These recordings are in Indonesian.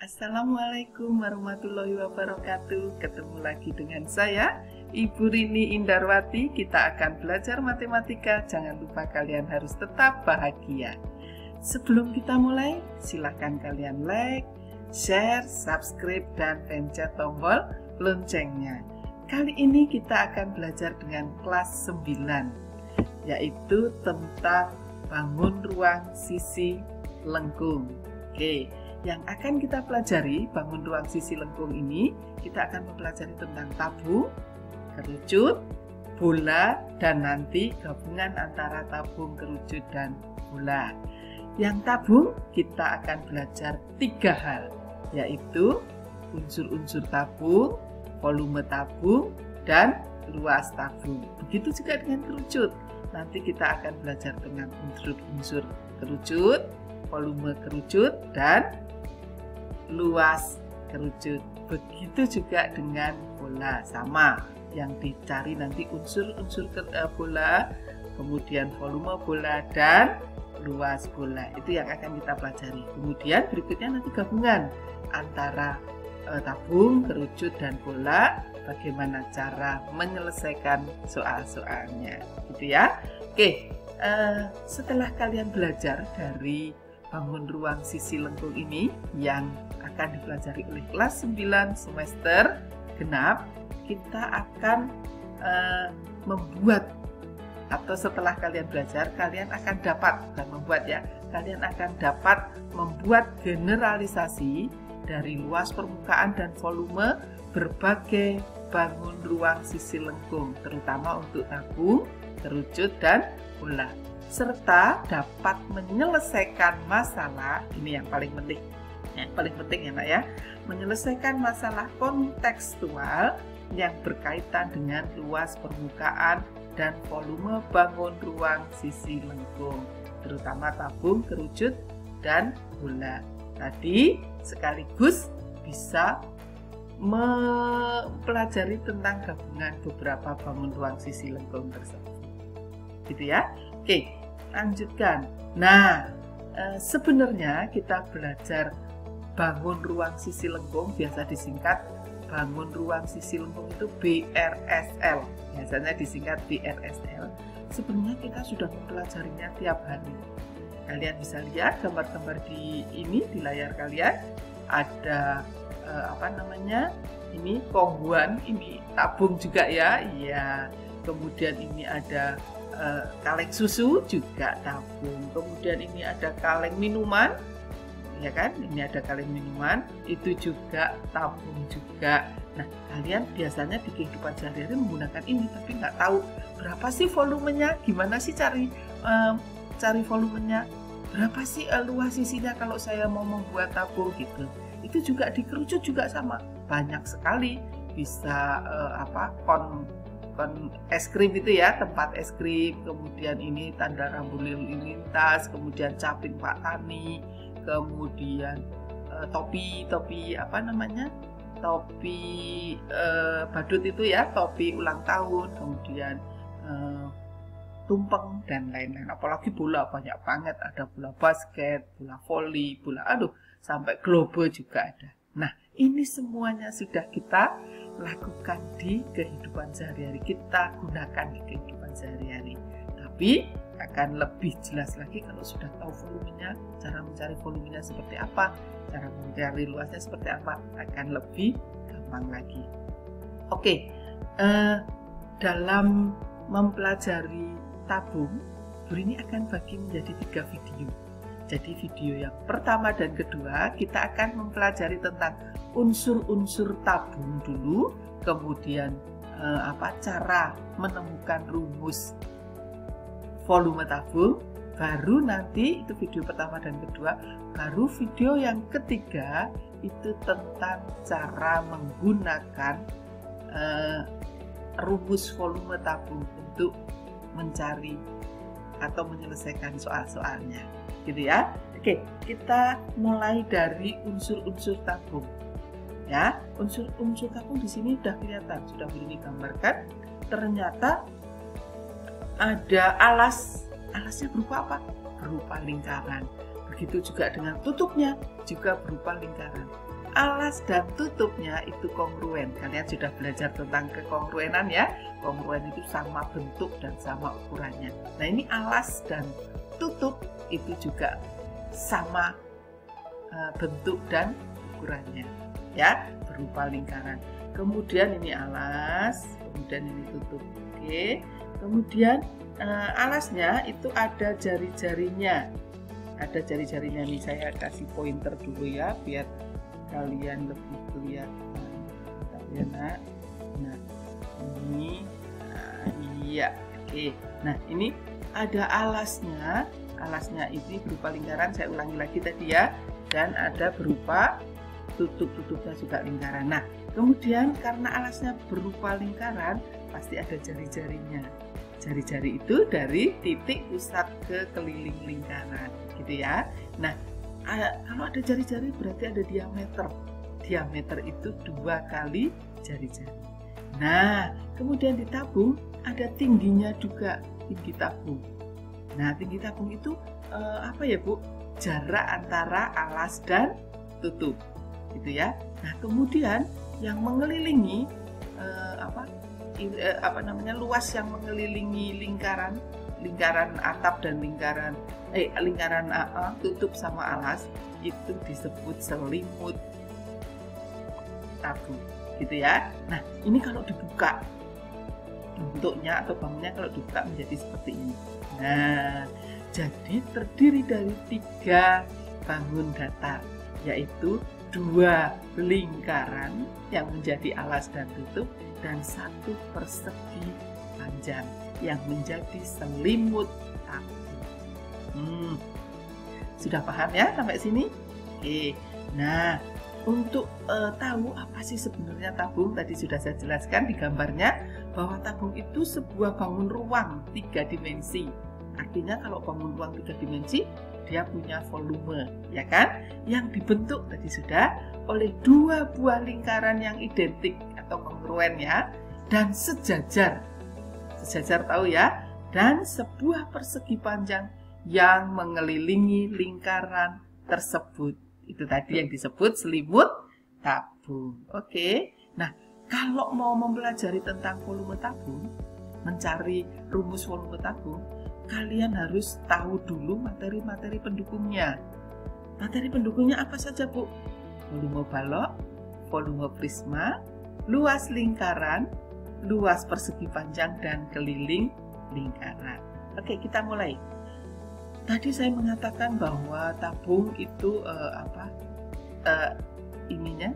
Assalamualaikum warahmatullahi wabarakatuh. Ketemu lagi dengan saya, Ibu Rini Indarwati. Kita akan belajar matematika. Jangan lupa kalian harus tetap bahagia. Sebelum kita mulai, silakan kalian like, share, subscribe, dan pencet tombol loncengnya. Kali ini kita akan belajar dengan kelas 9, yaitu tentang bangun ruang sisi lengkung. Oke, yang akan kita pelajari bangun ruang sisi lengkung ini, kita akan mempelajari tentang tabung, kerucut, bola, dan nanti gabungan antara tabung, kerucut, dan bola. Yang tabung kita akan belajar 3 hal, yaitu unsur-unsur tabung, volume tabung, dan luas tabung. Begitu juga dengan kerucut. Nanti kita akan belajar tentang unsur-unsur kerucut, volume kerucut, dan luas kerucut. Begitu juga dengan bola, sama. Yang dicari nanti unsur-unsur bola, kemudian volume bola, dan luas bola. Itu yang akan kita pelajari. Kemudian berikutnya nanti gabungan antara tabung, kerucut, dan bola. Bagaimana cara menyelesaikan soal-soalnya, gitu ya. Oke, setelah kalian belajar dari bangun ruang sisi lengkung ini yang akan dipelajari oleh kelas 9 semester genap, kita akan membuat, atau setelah kalian belajar, kalian akan dapat, bukan membuat ya, kalian akan dapat membuat generalisasi dari luas permukaan dan volume berbagai bangun ruang sisi lengkung, terutama untuk tabung, kerucut, dan bola, serta dapat menyelesaikan masalah. Ini yang paling penting, ya Nak ya, menyelesaikan masalah kontekstual yang berkaitan dengan luas permukaan dan volume bangun ruang sisi lengkung, terutama tabung, kerucut, dan bola. Tadi sekaligus bisa mempelajari tentang gabungan beberapa bangun ruang sisi lengkung tersebut, gitu ya. Oke, lanjutkan. Nah, sebenarnya kita belajar bangun ruang sisi lengkung, biasa disingkat bangun ruang sisi lengkung itu BRSL, biasanya disingkat BRSL. Sebenarnya kita sudah mempelajarinya tiap hari. Kalian bisa lihat gambar-gambar di layar kalian. Ada ini kongguan, ini tabung juga ya, iya. Kemudian ini ada kaleng susu juga tabung. Kemudian ini ada kaleng minuman, ya kan? Ini ada kaleng minuman, itu juga tabung juga. Nah, kalian biasanya di kehidupan sehari-hari menggunakan ini, tapi nggak tahu berapa sih volumenya, gimana sih cari volumenya, berapa sih luas sisinya kalau saya mau membuat tabung gitu. Itu juga di kerucut juga sama, banyak sekali. Bisa kon es krim itu ya, tempat es krim, kemudian ini tanda rambu lalu lintas, kemudian caping Pak Tani, kemudian topi badut itu ya, topi ulang tahun, kemudian tumpeng, dan lain-lain. Apalagi bola, banyak banget, ada bola basket, bola voli, bola sampai globe juga ada. Nah, ini semuanya sudah kita lakukan di kehidupan sehari-hari, kita gunakan di kehidupan sehari-hari. Tapi akan lebih jelas lagi kalau sudah tahu volumenya, cara mencari volumenya seperti apa, cara mencari luasnya seperti apa, akan lebih gampang lagi. Oke, dalam mempelajari tabung, Bu Rini akan bagi menjadi 3 video. Jadi video yang pertama dan kedua kita akan mempelajari tentang unsur-unsur tabung dulu, kemudian cara menemukan rumus volume tabung, baru nanti itu video pertama dan kedua, baru video yang ketiga itu tentang cara menggunakan rumus volume tabung untuk mencari atau menyelesaikan soal-soalnya, gitu ya. Oke, kita mulai dari unsur-unsur tabung. Ya, unsur-unsur tabung di sini sudah kelihatan, sudah Ini gambarkan. Ternyata ada alasnya berupa apa? Berupa lingkaran. Begitu juga dengan tutupnya juga berupa lingkaran. alas dan tutupnya itu kongruen. Kalian sudah belajar tentang kekongruenan ya. Kongruen itu sama bentuk dan sama ukurannya. Nah, ini alas dan tutup itu juga sama bentuk dan ukurannya ya, berupa lingkaran. Kemudian ini alas, kemudian ini tutup. Oke. Kemudian alasnya itu ada jari-jarinya. Ada jari-jarinya nih, saya kasih pointer dulu ya biar kalian lebih kelihatan. Bentar ya nak. Nah ini, iya, oke. Nah ini ada alasnya. Alasnya ini berupa lingkaran. Saya ulangi lagi tadi ya. Dan ada berupa tutupnya juga lingkaran. Nah kemudian karena alasnya berupa lingkaran, pasti ada jari-jarinya. Jari-jari itu dari titik pusat ke keliling lingkaran, gitu ya. Nah, kalau ada jari-jari berarti ada diameter. Diameter itu 2 kali jari-jari. Nah, kemudian di tabung ada tingginya juga, tinggi tabung. Nah, tinggi tabung itu apa ya, Bu? Jarak antara alas dan tutup, gitu ya. Nah, kemudian yang mengelilingi luas yang mengelilingi lingkaran atap dan lingkaran tutup sama alas itu disebut selimut tabung, gitu ya. Nah ini kalau dibuka bentuknya atau bangunnya kalau dibuka menjadi seperti ini. Nah jadi terdiri dari 3 bangun datar, yaitu 2 lingkaran yang menjadi alas dan tutup dan 1 persegi panjang yang menjadi selimut tabung. Sudah paham ya sampai sini? Oke. Nah, untuk tahu apa sih sebenarnya tabung, tadi sudah saya jelaskan di gambarnya bahwa tabung itu sebuah bangun ruang 3 dimensi. Artinya kalau bangun ruang 3 dimensi, dia punya volume, ya kan? Yang dibentuk tadi sudah oleh 2 buah lingkaran yang identik atau kongruen ya, dan sejajar tahu ya, dan sebuah persegi panjang yang mengelilingi lingkaran tersebut. Itu tadi yang disebut selimut tabung. Oke. Nah, kalau mau mempelajari tentang volume tabung, mencari rumus volume tabung, kalian harus tahu dulu materi-materi pendukungnya. Materi pendukungnya apa saja, Bu? Volume balok, volume prisma, luas lingkaran, luas persegi panjang, dan keliling lingkaran. Oke, kita mulai. Tadi saya mengatakan bahwa tabung itu ini.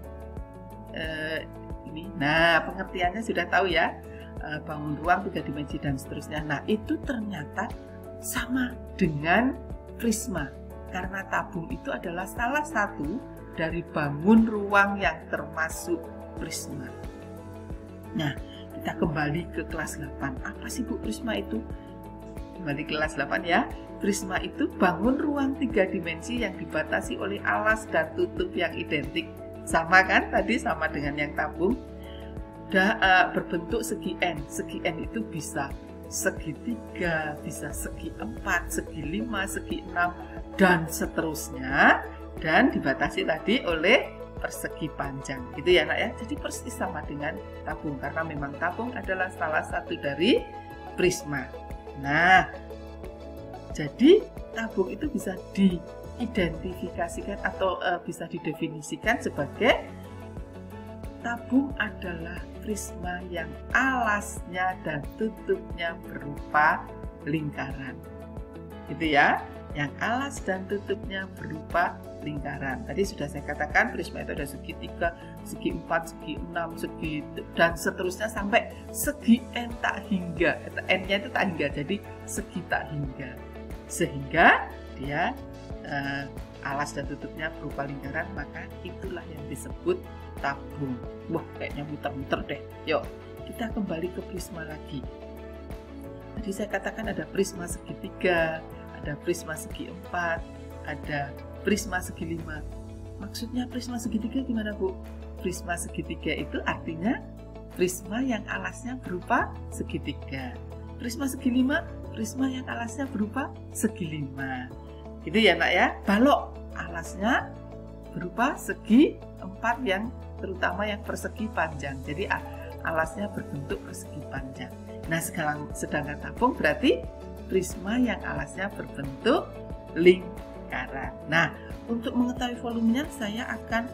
Nah, pengertiannya sudah tahu ya. Bangun ruang 3 dimensi dan seterusnya. Nah, itu ternyata sama dengan prisma. Karena tabung itu adalah salah satu dari bangun ruang yang termasuk prisma. Nah, kita kembali ke kelas 8. Apa sih Bu prisma itu? Kembali ke kelas 8 ya. Prisma itu bangun ruang 3 dimensi yang dibatasi oleh alas dan tutup yang identik. Sama kan? Tadi sama dengan yang tabung. Berbentuk segi N. Segi N itu bisa segi 3, bisa segi 4, segi 5, segi 6, dan seterusnya. Dan dibatasi tadi oleh persegi panjang, gitu ya nak ya. Jadi persis sama dengan tabung, karena memang tabung adalah salah satu dari prisma. Nah, jadi tabung itu bisa diidentifikasikan atau bisa didefinisikan sebagai tabung adalah prisma yang alasnya dan tutupnya berupa lingkaran, gitu ya. Yang alas dan tutupnya berupa lingkaran. Tadi sudah saya katakan prisma itu ada segi 3, segi 4, segi 6, segi dan seterusnya sampai segi N tak hingga. N-nya itu tak hingga, jadi segi tak hingga. Sehingga dia alas dan tutupnya berupa lingkaran, maka itulah yang disebut tabung. Wah, kayaknya muter-muter deh. Yuk, kita kembali ke prisma lagi. Tadi saya katakan ada prisma segi 3, ada prisma segi 4, ada prisma segi 5. Maksudnya prisma segitiga gimana Bu? Prisma segitiga itu artinya prisma yang alasnya berupa segitiga. Prisma segi 5, prisma yang alasnya berupa segi 5. Gitu ya nak ya. Balok alasnya berupa segi 4 yang terutama yang persegi panjang. Jadi alasnya berbentuk persegi panjang. Nah, sedangkan tabung berarti prisma yang alasnya berbentuk lingkaran. Nah, untuk mengetahui volumenya saya akan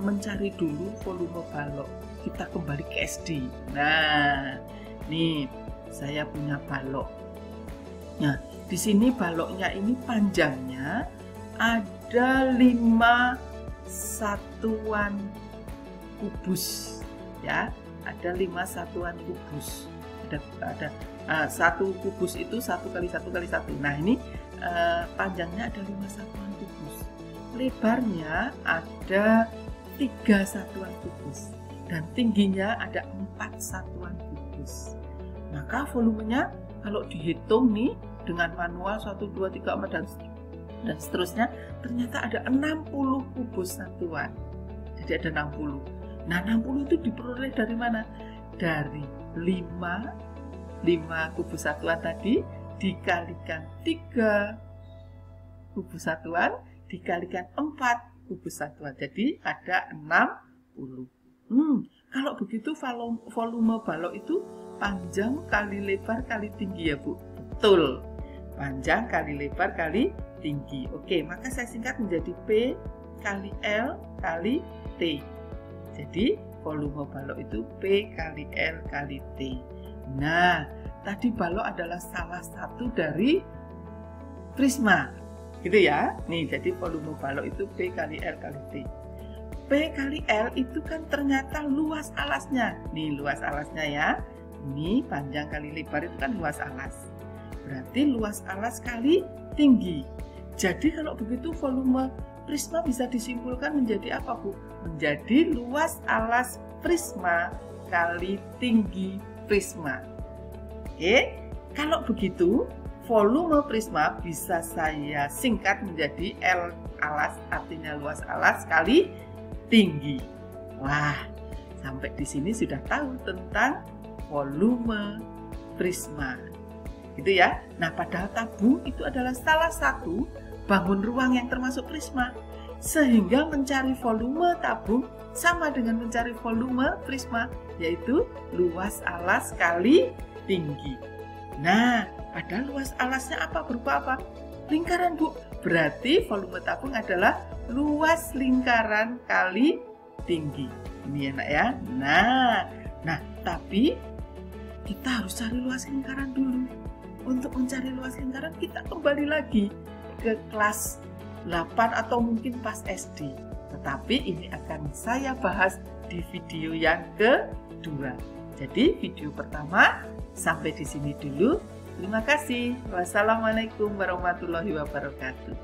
mencari dulu volume balok. Kita kembali ke SD. Nah, nih saya punya balok. Nah, di sini baloknya ini panjangnya ada 5 satuan kubus, ya. Ada 5 satuan kubus. Ada satu kubus itu 1 kali 1 kali 1. Nah, ini panjangnya ada 5 satuan kubus. Lebarnya ada 3 satuan kubus dan tingginya ada 4 satuan kubus. Maka volumenya kalau dihitung nih dengan manual 1, 2, 3, 4 dan seterusnya, ternyata ada 60 kubus satuan. Jadi ada 60. Nah, 60 itu diperoleh dari mana? Dari 5 kubus satuan tadi dikalikan 3 kubus satuan dikalikan 4 kubus satuan. Jadi ada 60. Kalau begitu volume balok itu panjang kali lebar kali tinggi ya, Bu? Betul. Panjang kali lebar kali tinggi. Oke, maka saya singkat menjadi P kali L kali T. Jadi volume balok itu P kali L kali T. Nah, tadi balok adalah salah satu dari prisma. Gitu ya. Nih, jadi volume balok itu P kali L kali T. P kali L itu kan ternyata luas alasnya. Nih, luas alasnya ya. Ini panjang kali lebar itu kan luas alas. Berarti luas alas kali tinggi. Jadi kalau begitu volume prisma bisa disimpulkan menjadi apa, Bu? Menjadi luas alas prisma kali tinggi prisma. Oke, kalau begitu volume prisma bisa saya singkat menjadi L alas, artinya luas alas kali tinggi. Wah, sampai di sini sudah tahu tentang volume prisma. Gitu ya. Nah, padahal tabung itu adalah salah satu bangun ruang yang termasuk prisma. Sehingga mencari volume tabung sama dengan mencari volume prisma, yaitu luas alas kali tinggi. Nah, padahal luas alasnya apa? Berupa apa? Lingkaran, Bu. Berarti volume tabung adalah luas lingkaran kali tinggi. Ini enak ya. Nah, tapi kita harus cari luas lingkaran dulu. Untuk mencari luas lingkaran kita kembali lagi ke kelas 8 atau mungkin pas SD. Tetapi ini akan saya bahas di video yang kedua. Jadi video pertama sampai di sini dulu. Terima kasih. Wassalamualaikum warahmatullahi wabarakatuh.